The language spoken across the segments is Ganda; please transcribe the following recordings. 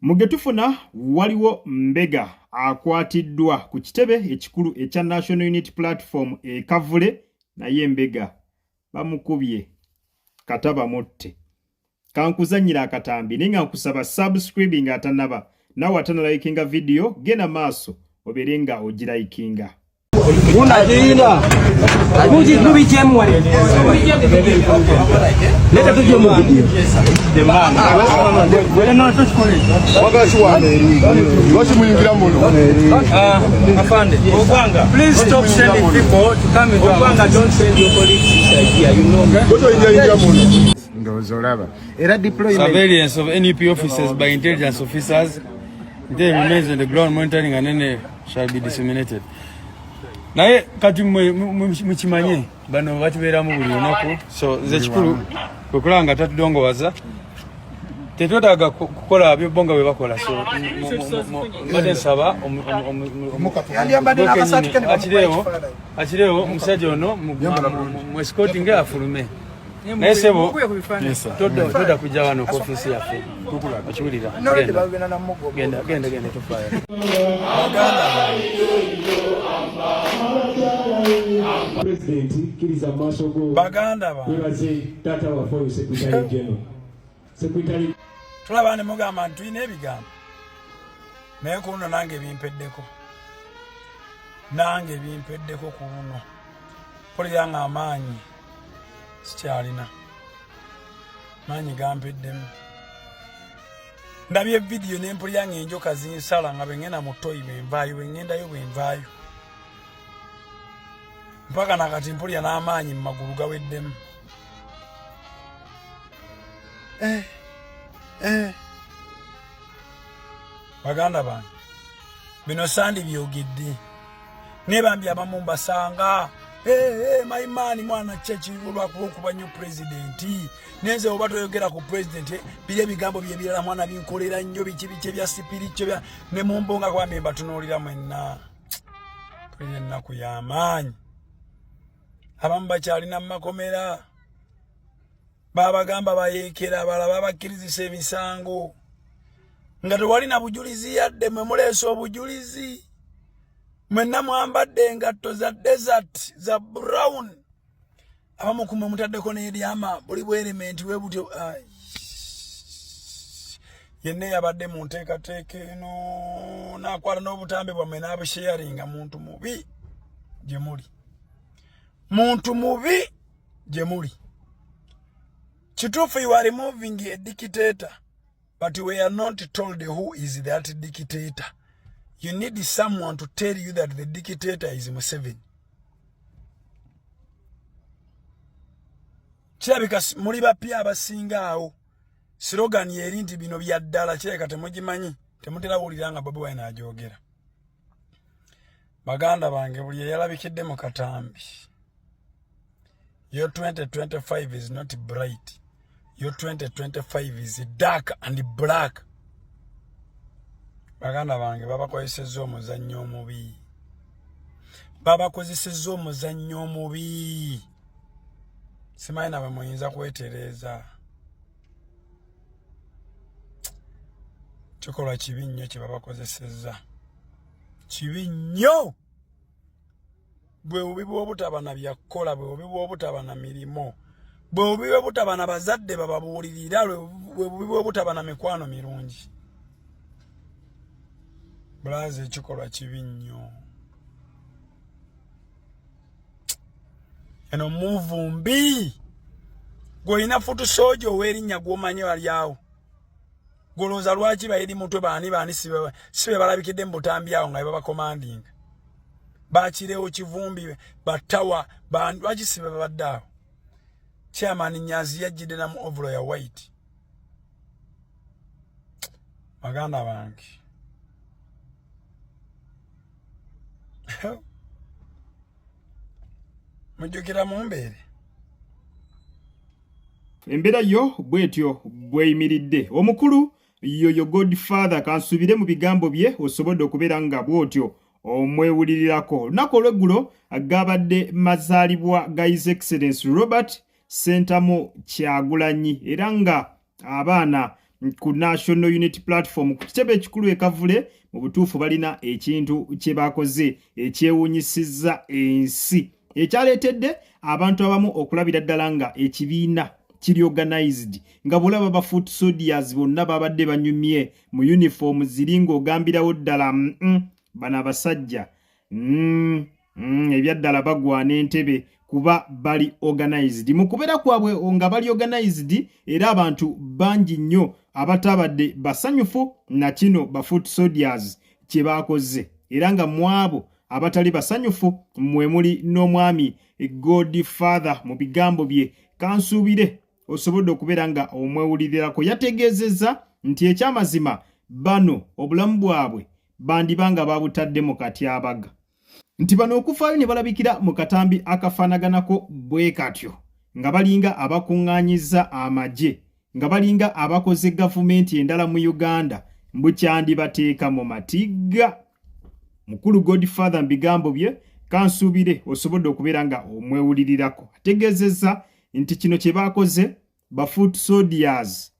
Mugetufuna waliwo Mbega akwatiddwa ku kitebe ekikulu ekya National Unity Platform Kavule naye Mbega bamukubye kataba motte kankuzanyira akatambi ninga nkusaba subscribing atanaba nawe atana likinga video gena maaso oberenga ogiraikinga Unajina Muji nubi jemwa Leta tuje mugidi Demana Wele no tushkole Wagashi wa Washi mwingira muno Afande Ogwanga Please stop sending people to come into Ogwanga don't send your colleagues here you know Goto ingira muno Ndozolaba Era deployment Surveillance of NUP officers by intelligence officers they remains on the ground monitoring and then shall be disseminated naye kati mukimanye bano batubera mu buli lunaku so ze kikulu kukulanga tatudongo waza tetotaga kukola byobonga bwe bakola so made saba achirewo musajja ono mu escorting afulume naye sebo toda kuja wano ku office yaffe akiwulira genda tofaya President kiriza masogo baganda ba webaze tata wa for secretary general secretary tulabane mugamba ntwine ebigambo naye kuno nange bimpeddeko kuno poliyanga amaanyi sikyalina maanyi gampeddemu ndabye video nempuliyanga enjoka zinsala nga bengenda mu toyi benvaayo bengendayo mpaka nakati mpulya n'amaanyi mu magulu gaweddemu baganda bange bino sandi byogedde nebambye abamu mbasanga maimani mwana chechi olwakuba nnyo pulezidenti nenze oba toyogera ku pulezidenti biri ebigambo byebirala mwana binkolera nnyo biki bya sipirikyo bya ne mumbonga kwambe mbatunuulira mwenna tulina ennaku y'amaanyi abamu bakyalina mumakomera babagamba bayeekera abalala babakkirizisa emisango nga tewalina bujulizi yadde mwe muleesa obujulizi mwenna mwambadde engatto za desert za brown abamu kumwe mutaddeko n'eryama buli bwerimenti webutyo yenna yabadde mu nteekateeka eno n'akwala n'obutambe bwammwe n'abusharinga muntu mubi gye muli kituufu you are removing a dictator but we are not told who is that dictator. You need someone to tell you that the dictator is Museveni. Kirabika muli bapya abasinga awo slogan yeri nti bino bya ddala kireka temugimanyi temutera wuliranga Bobi Wine ajogera. Baganda bange buli yalabikidde mu katambi. Your 2025 is not bright. Your 2025 is dark and black. Baganda bange babakozesezza omuzannyo omubi simanyi nawe muyinza kwetereeza kikolwa kibi nnyo kye babakozesezza kibi nnyo bwe bubi bw'obutaba na byakukola bwe bubi bw'obutaba na mirimu bwe bubi bw'obutaba na bazadde bababuulirira bwe bubi bw'obutaba na mikwano mirungi Blaze ekikolwa kibi nnyo eno muvumbi gwolina futu sojo ow'erinnya gw'omanyi wali awo golooza lwaki bayiri mutwe baani sibe balabikidde mu butambi awo nga babakomandinga bakirewo kivumbi batawa lwaki sibe babadde awo chairman Nyazi yajjidde namu ovulo ya white baganda bange mujukira mumbeere embeera yo bwetyo bweyimiridde omukulu yoyo Godfather kansubire mu bigambo bye osobodde okubeera nga bwotyo omwewulirirako olunaku olweggulo agabadde mazaalibwa ga His Excellency Robert Sentamu Kyagulanyi era nga abaana ku National Unity Platform ku kitebe ekikulu ekavule mu butuufu balina ekintu kye bakoze ekyewunyisizza ensi ekyaleetedde abantu abamu okulabira ddala nga ekibiina kiri organized nga bulaba ba foot soldiers bonna babadde banyumye mu uniform ziri ng'ogambirawo ddala bana basajja ebyaddala bagwana entebe kuba bali organized mu kubeera kwabwe nga bali organized era abantu bangi nnyo abatabadde basanyufu na kino ba foot soldiers kye bakoze era nga mwabo abatali basanyufu mwe muli n'omwami Godfather mu bigambo bye kansuubire osobola okubeera nga omwewulirirako yategeezezza nti ekyamazima bano obulamu bwabwe bandibanga babutadde mu katyabaga nti bano okufaayo ne balabikira mu katambi akafaanaganako bwe katyo nga balinga abakuŋŋaanyiza amagye nga balinga abakoze gavumenti endala mu Uganda mbukyandi bateeka mu matigga mukulu Godfather mbigambo bye kansuubire osobola okubeera nga omwewulirirako ategeezezza nti kino kye bakoze ba foot soldiers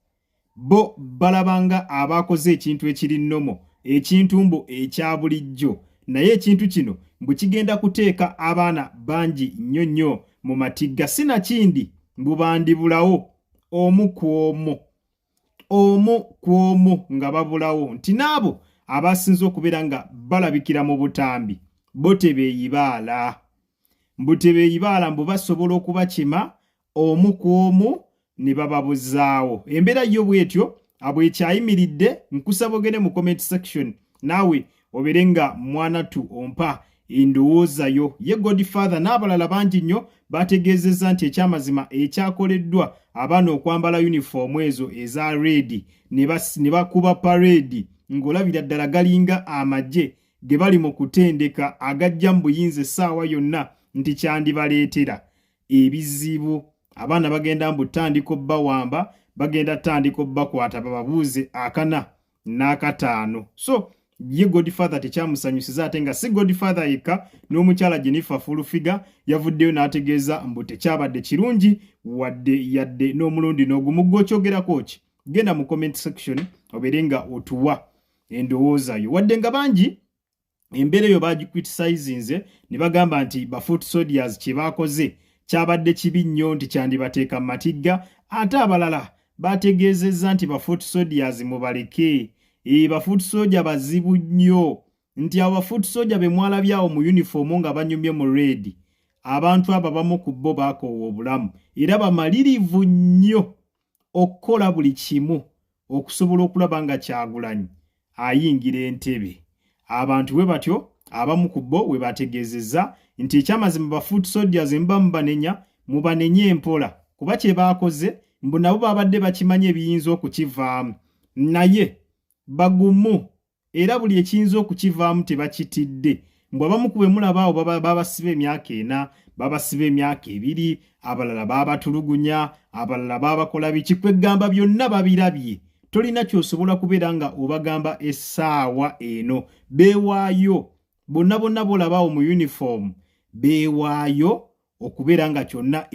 bo balabanga abakoze ekintu ekiri nnomo ekintu mbu ekya bulijjo naye ekintu kino mbu kigenda kuteeka abaana bangi nnyo nnyo mu matigga sinakindi mbu bandibulawo omu ku omu nga babulawo nti naabo abasinze okubeera nga balabikira mu butambi bo tebeeyibaala mbu basobola okubakima omu ku omu ne bababuzaawo embeera yo bwetyo abwekyayimiridde nkusaba ogende mu comment section naawe obeere nga mwana tu ompa endowooza yo ye Godfather n'abalala bangi nnyo bategeezezza nti ekyamazima ekyakoleddwa abaana okwambala uniform ezo eza red ne bakuba parade ng'olabira ddala galinga amagye ge bali mu kutendeka agajja mu buyinza essaawa yonna nti kyandibaleetera ebizibu abaana bagenda mbu tandika obbawamba bagenda tandika obbakwata bababuuze akana n'akataano so ye Godfather tekyamusanyusiza ate nga si Godfather yekka n'omukyala Jennifer Fulufiga yavuddeyo n'ategeeza mbu tekyabadde kirungi wadde yadde n'omulundi n'ogumu gw'okyogerako ki genda mu comment section obeere nga otuwa endowooza yo wadde nga bangi embeera eyo bagicriticizinze ne bagamba nti ba foot soldiers kye baakoze kyabadde kibi nnyo nti kyandibateeka mu matigga ate abalala bategeezezza nti ba foot soldiers mubaleke ba foot soldier bazibu nnyo nti abo ba foot soldier be mwalabyawo mu uniform nga banyumye mu red abantu abo abamu ku bo baakoowa obulamu era bamalirivu nnyo okukola buli kimu okusobola okulaba nga Kyagulanyi ayingira entebe abantu bwe batyo abamu ku bo we bategeezezza nti ekyamazima ba foot soldiers mba mubanenye empola kuba kye baakoze mbu nabo babadde bakimanya ebiyinza okukivaamu naye bagumu era buli ekiyinza okukivaamu tebakitidde mbw abamu ku be mulabaawo babasiba emyaka 4 babasiba emyaka 2 abalala babatulugunya abalala babakola biki kwegamba byonna babirabye tolina kyosobola kubeera nga obagamba essaawa eno beewaayo bonna bolabaawo mu uniform beewaayo okubeera nga kyonna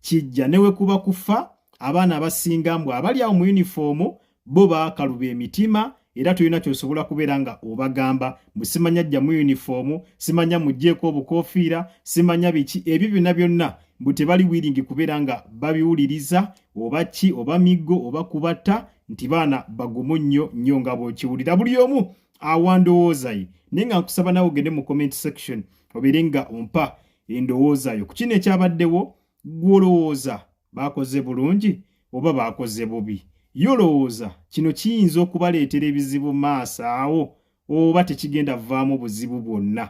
kijja newe kuba kufa abaana abasinga mbw abali awo mu uniform bo bakaluba emitima era tolina kyosobola kubeera nga obagamba simanya jja mu uniform simanya mugjeeko obukofiira simanya biki ebyo byonna mbu tebali willing kubeera nga babiwuliriza oba ki oba miggo oba kubatta nti baana bagumu nnyo nga bw'okiwulira buli omu awandowooza ye naye nga nkusaba nawe ogende mu comment section obeere nga ompa endowooza yo ku kino ekyabaddewo gw'olowooza baakoze bulungi oba baakoze bubi yolowooza kino kiyinza okubaleetera ebizibu maaso awo oba tekigenda vaamu buzibu bwonna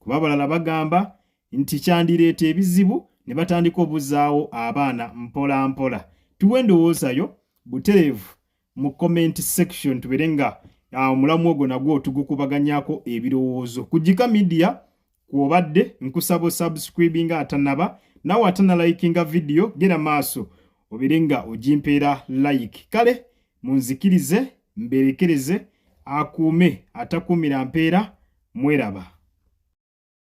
kuba abalala bagamba nti kyandireeta ebizibu ne batandika obuzaawo abaana mpola mpola tuwe endowooza yo butereevu mu comment section tubeere nga omulamu ogwo nagwo tugukubaganyako ebirowoozo ku Jika Media kwobadde nkusaba subscribing atanaba nawe atanalikinga video genda maaso obeere nga ogimpeera like kale munzikirize mberekereze akuume atakuumira mpeera mweraba